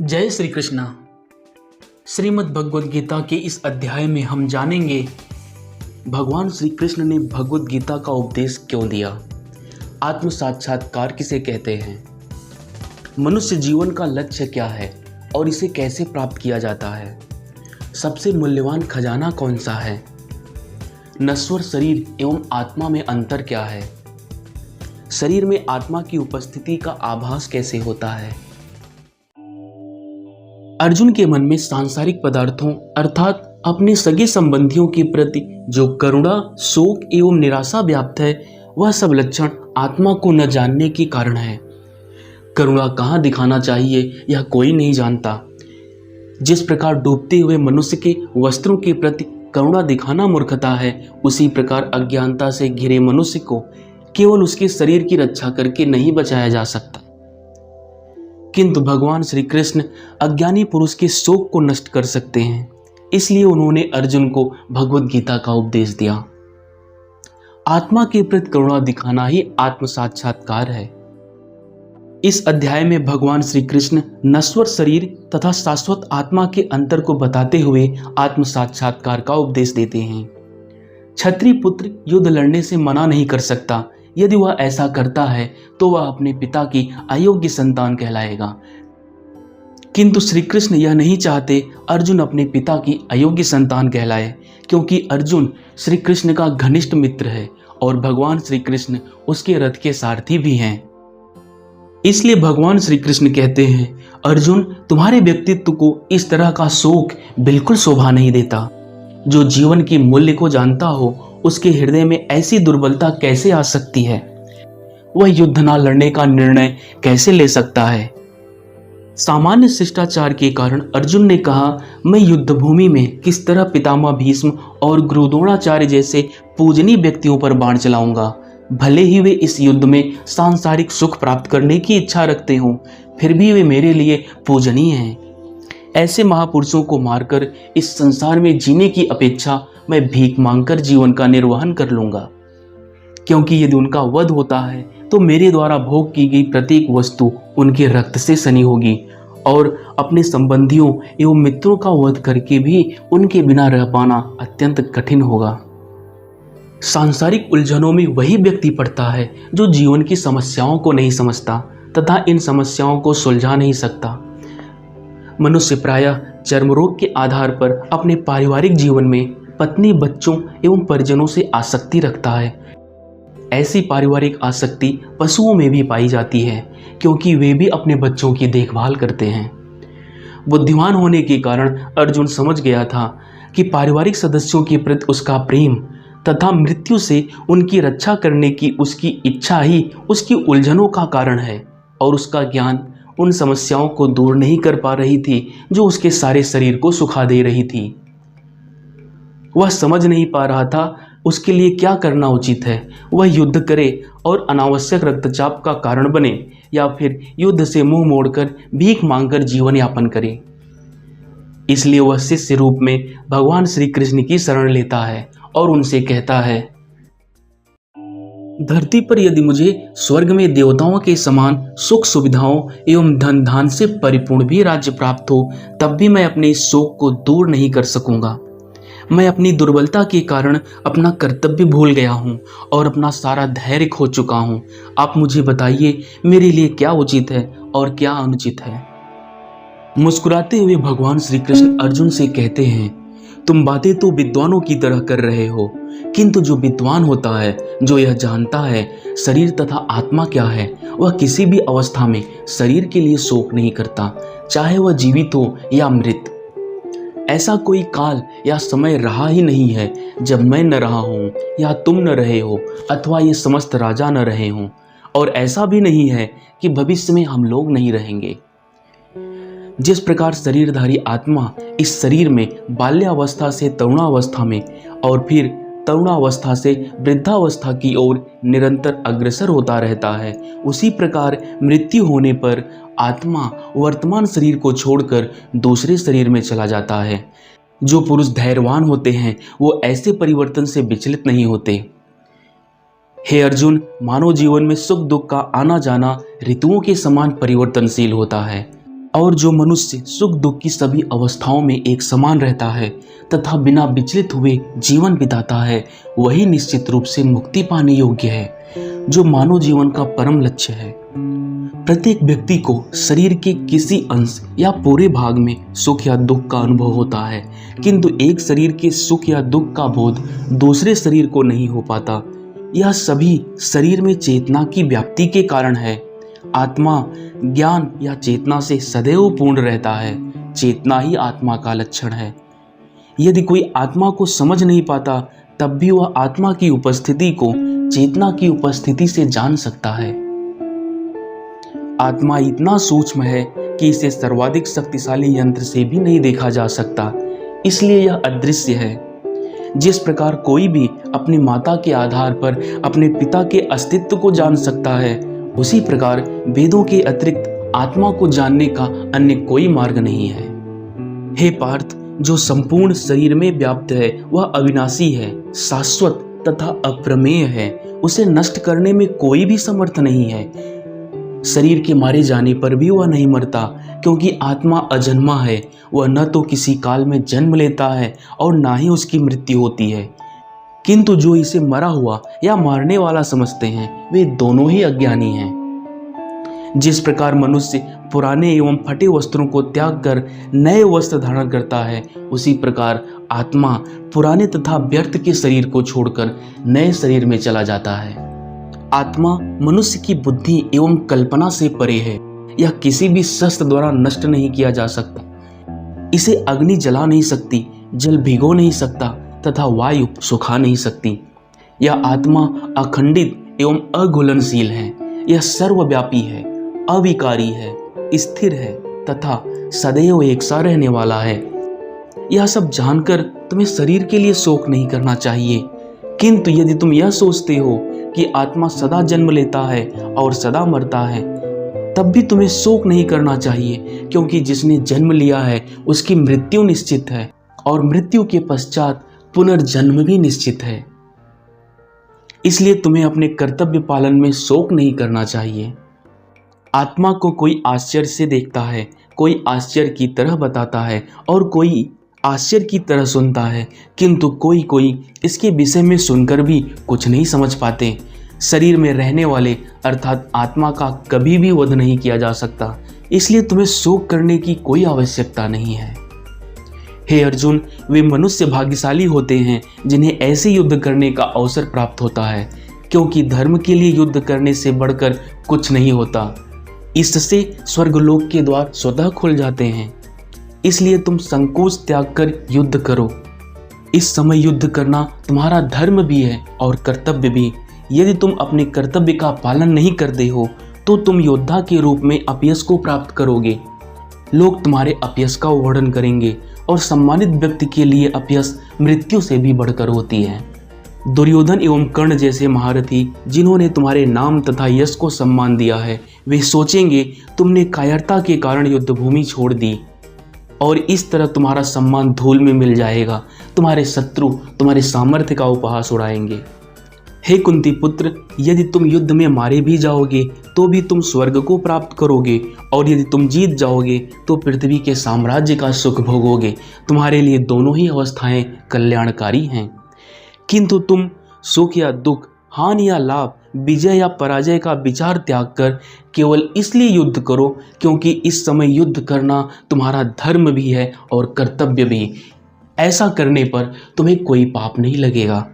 जय श्री कृष्णा। श्रीमद् भगवद गीता के इस अध्याय में हम जानेंगे भगवान श्री कृष्ण ने भगवद गीता का उपदेश क्यों दिया, आत्म साक्षात्कार किसे कहते हैं, मनुष्य जीवन का लक्ष्य क्या है और इसे कैसे प्राप्त किया जाता है, सबसे मूल्यवान खजाना कौन सा है, नश्वर शरीर एवं आत्मा में अंतर क्या है, शरीर में आत्मा की उपस्थिति का आभास कैसे होता है। अर्जुन के मन में सांसारिक पदार्थों अर्थात अपने सगे संबंधियों के प्रति जो करुणा, शोक एवं निराशा व्याप्त है, वह सब लक्षण आत्मा को न जानने के कारण है। करुणा कहाँ दिखाना चाहिए यह कोई नहीं जानता। जिस प्रकार डूबते हुए मनुष्य के वस्त्रों के प्रति करुणा दिखाना मूर्खता है, उसी प्रकार अज्ञानता से घिरे मनुष्य को केवल उसके शरीर की रक्षा करके नहीं बचाया जा सकता। किंतु भगवान श्री कृष्ण अज्ञानी पुरुष के शोक को नष्ट कर सकते हैं, इसलिए उन्होंने अर्जुन को भगवद गीता का उपदेश दिया। आत्मा के प्रति करुणा दिखाना ही आत्म साक्षात्कार है। इस अध्याय में भगवान श्री कृष्ण नश्वर शरीर तथा शाश्वत आत्मा के अंतर को बताते हुए आत्म साक्षात्कार का उपदेश देते हैं। क्षत्रिय पुत्र युद्ध लड़ने से मना नहीं कर सकता। यदि वह ऐसा करता है तो वह अपने पिता की अयोग्य संतान कहलाएगा। किंतु श्री कृष्ण यह नहीं चाहते अर्जुन अपने पिता की अयोग्य संतान कहलाए, क्योंकि अर्जुन श्री कृष्ण का घनिष्ठ मित्र है और भगवान श्री कृष्ण उसके रथ के सारथी भी हैं। इसलिए भगवान श्री कृष्ण कहते हैं, अर्जुन, तुम्हारे व्यक्तित्व को इस तरह का शोक बिल्कुल शोभा नहीं देता। जो जीवन के मूल्य को जानता हो, उसके हृदय में ऐसी दुर्बलता कैसे आ सकती है? वह युद्ध न लड़ने का निर्णय कैसे ले सकता है? सामान्य शिष्टाचार के कारण अर्जुन ने कहा, मैं युद्ध भूमि में किस तरह पितामह भीष्म और गुरु द्रोणाचार्य जैसे पूजनीय व्यक्तियों पर बाण चलाऊंगा। भले ही वे इस युद्ध में सांसारिक सुख प्राप्त करने की इच्छा रखते हों, फिर भी वे मेरे लिए पूजनीय हैं। ऐसे महापुरुषों को मारकर इस संसार में जीने की अपेक्षा मैं भीख मांगकर जीवन का निर्वहन कर लूंगा, क्योंकि यदि उनका वध होता है तो मेरे द्वारा भोग की गई प्रत्येक वस्तु उनके रक्त से सनी होगी और अपने संबंधियों एवं मित्रों का वध करके भी उनके बिना रह पाना अत्यंत कठिन होगा। सांसारिक उलझनों में वही व्यक्ति पड़ता है जो जीवन की समस्याओं को नहीं समझता तथा इन समस्याओं को सुलझा नहीं सकता। मनुष्य प्रायः चर्म रोग के आधार पर अपने पारिवारिक जीवन में पत्नी, बच्चों एवं परिजनों से आसक्ति रखता है। ऐसी पारिवारिक आसक्ति पशुओं में भी पाई जाती है, क्योंकि वे भी अपने बच्चों की देखभाल करते हैं। बुद्धिमान होने के कारण अर्जुन समझ गया था कि पारिवारिक सदस्यों के प्रति उसका प्रेम तथा मृत्यु से उनकी रक्षा करने की उसकी इच्छा ही उसकी उलझनों का कारण है, और उसका ज्ञान उन समस्याओं को दूर नहीं कर पा रही थी जो उसके सारे शरीर को सुखा दे रही थी। वह समझ नहीं पा रहा था उसके लिए क्या करना उचित है। वह युद्ध करे और अनावश्यक रक्तचाप का कारण बने, या फिर युद्ध से मुंह मोड़कर भीख मांगकर जीवन यापन करे। इसलिए वह शिष्य रूप में भगवान श्री कृष्ण की शरण लेता है और उनसे कहता है, धरती पर यदि मुझे स्वर्ग में देवताओं के समान सुख सुविधाओं एवं धन धान से परिपूर्ण भी राज्य प्राप्त हो, तब भी मैं अपने इस शोक को दूर नहीं कर सकूंगा। मैं अपनी दुर्बलता के कारण अपना कर्तव्य भूल गया हूँ और अपना सारा धैर्य खो चुका हूँ। आप मुझे बताइए मेरे लिए क्या उचित है और क्या अनुचित है। मुस्कुराते हुए भगवान श्री कृष्ण अर्जुन से कहते हैं, तुम बातें तो विद्वानों की तरह कर रहे हो, किंतु जो विद्वान होता है, जो यह जानता है शरीर तथा आत्मा क्या है, वह किसी भी अवस्था में शरीर के लिए शोक नहीं करता, चाहे वह जीवित हो या मृत। ऐसा कोई काल या समय रहा ही नहीं है जब मैं न रहा हूँ या तुम न रहे हो अथवा ये समस्त राजा न रहे हों, और ऐसा भी नहीं है कि भविष्य में हम लोग नहीं रहेंगे। जिस प्रकार शरीरधारी आत्मा इस शरीर में बाल्यावस्था से तरुणावस्था में और फिर तरुणावस्था से वृद्धावस्था की ओर निरंतर अग्रसर होता रहता है, उसी प्रकार मृत्यु होने पर आत्मा वर्तमान शरीर को छोड़कर दूसरे शरीर में चला जाता है। जो पुरुष धैर्यवान होते हैं वो ऐसे परिवर्तन से विचलित नहीं होते। हे अर्जुन, मानव जीवन में सुख दुख का आना जाना ऋतुओं के समान परिवर्तनशील होता है। और जो मनुष्य सुख दुख की सभी अवस्थाओं में एक समान रहता है तथा बिना विचलित हुए जीवन बिताता है, वही निश्चित रूप से मुक्ति पाने योग्य है, जो मानव जीवन का परम लक्ष्य है। प्रत्येक व्यक्ति को शरीर के किसी अंश या पूरे भाग में सुख या दुख का अनुभव होता है, किंतु एक शरीर के सुख या दुख का बोध दूसरे शरीर को नहीं हो पाता। यह सभी शरीर में चेतना की व्याप्ति के कारण है। आत्मा ज्ञान या चेतना से सदैव पूर्ण रहता है। चेतना ही आत्मा का लक्षण है। यदि कोई आत्मा को समझ नहीं पाता, तब भी वह आत्मा की उपस्थिति को चेतना की उपस्थिति से जान सकता है। आत्मा इतना सूक्ष्म है कि इसे सर्वाधिक शक्तिशाली यंत्र से भी नहीं देखा जा सकता, इसलिए यह अदृश्य है। जिस प्रकार कोई भी अपनी माता के आधार पर अपने पिता के अस्तित्व को जान सकता है, उसी प्रकार वेदों के अतिरिक्त आत्मा को जानने का अन्य कोई मार्ग नहीं है। हे पार्थ, जो संपूर्ण शरीर में व्याप्त है वह अविनाशी है, शाश्वत तथा अप्रमेय है। उसे नष्ट करने में कोई भी समर्थ नहीं है। शरीर के मारे जाने पर भी वह नहीं मरता, क्योंकि आत्मा अजन्मा है। वह न तो किसी काल में जन्म लेता है और ना ही उसकी मृत्यु होती है। किंतु जो इसे मरा हुआ या मारने वाला समझते हैं, वे दोनों ही अज्ञानी हैं। जिस प्रकार मनुष्य पुराने एवं फटे वस्त्रों को त्याग कर नए वस्त्र धारण करता है, उसी प्रकार आत्मा पुराने तथा व्यर्थ के शरीर को छोड़कर नए शरीर में चला जाता है। आत्मा मनुष्य की बुद्धि एवं कल्पना से परे है। यह किसी भी शस्त्र द्वारा नष्ट नहीं किया जा सकता। इसे अग्नि जला नहीं सकती, जल भिगो नहीं सकता तथा वायु सुखा नहीं सकती। यह आत्मा अखंडित एवं अघुलनशील है। यह सर्वव्यापी है, अविकारी है, स्थिर है तथा सदैव एक सा रहने वाला है। यह सब जानकर तुम्हें शरीर के लिए शोक नहीं करना चाहिए। किंतु यदि तुम यह सोचते हो कि आत्मा सदा जन्म लेता है और सदा मरता है, तब भी तुम्हें शोक नहीं करना चाहिए, क्योंकि जिसने जन्म लिया है उसकी मृत्यु निश्चित है और मृत्यु के पश्चात पुनर्जन्म भी निश्चित है। इसलिए तुम्हें अपने कर्तव्य पालन में शोक नहीं करना चाहिए। आत्मा को कोई आश्चर्य से देखता है, कोई आश्चर्य की तरह बताता है और कोई आश्चर्य की तरह सुनता है, किंतु कोई कोई इसके विषय में सुनकर भी कुछ नहीं समझ पाते। शरीर में रहने वाले अर्थात आत्मा का कभी भी वध नहीं किया जा सकता, इसलिए तुम्हें शोक करने की कोई आवश्यकता नहीं है। हे अर्जुन, वे मनुष्य भाग्यशाली होते हैं जिन्हें ऐसे युद्ध करने का अवसर प्राप्त होता है, क्योंकि धर्म के लिए युद्ध करने से बढ़कर कुछ नहीं होता। इससे स्वर्गलोक के द्वार स्वतः खुल जाते हैं। इसलिए तुम संकोच त्याग कर युद्ध करो। इस समय युद्ध करना तुम्हारा धर्म भी है और कर्तव्य भी। यदि तुम अपने कर्तव्य का पालन नहीं करते हो, तो तुम योद्धा के रूप में अपयश को प्राप्त करोगे। लोग तुम्हारे अपयश का वर्णन करेंगे और सम्मानित व्यक्ति के लिए अपयश मृत्यु से भी बढ़कर होती है। दुर्योधन एवं कर्ण जैसे महारथी जिन्होंने तुम्हारे नाम तथा यश को सम्मान दिया है, वे सोचेंगे तुमने कायरता के कारण युद्धभूमि छोड़ दी और इस तरह तुम्हारा सम्मान धूल में मिल जाएगा। तुम्हारे शत्रु तुम्हारे सामर्थ्य का उपहास उड़ाएंगे। हे कुंती पुत्र, यदि तुम युद्ध में मारे भी जाओगे तो भी तुम स्वर्ग को प्राप्त करोगे, और यदि तुम जीत जाओगे तो पृथ्वी के साम्राज्य का सुख भोगोगे। तुम्हारे लिए दोनों ही अवस्थाएं कल्याणकारी हैं। किंतु तुम सुख या दुख, हानि या लाभ, विजय या पराजय का विचार त्याग कर केवल इसलिए युद्ध करो क्योंकि इस समय युद्ध करना तुम्हारा धर्म भी है और कर्तव्य भी। ऐसा करने पर तुम्हें कोई पाप नहीं लगेगा।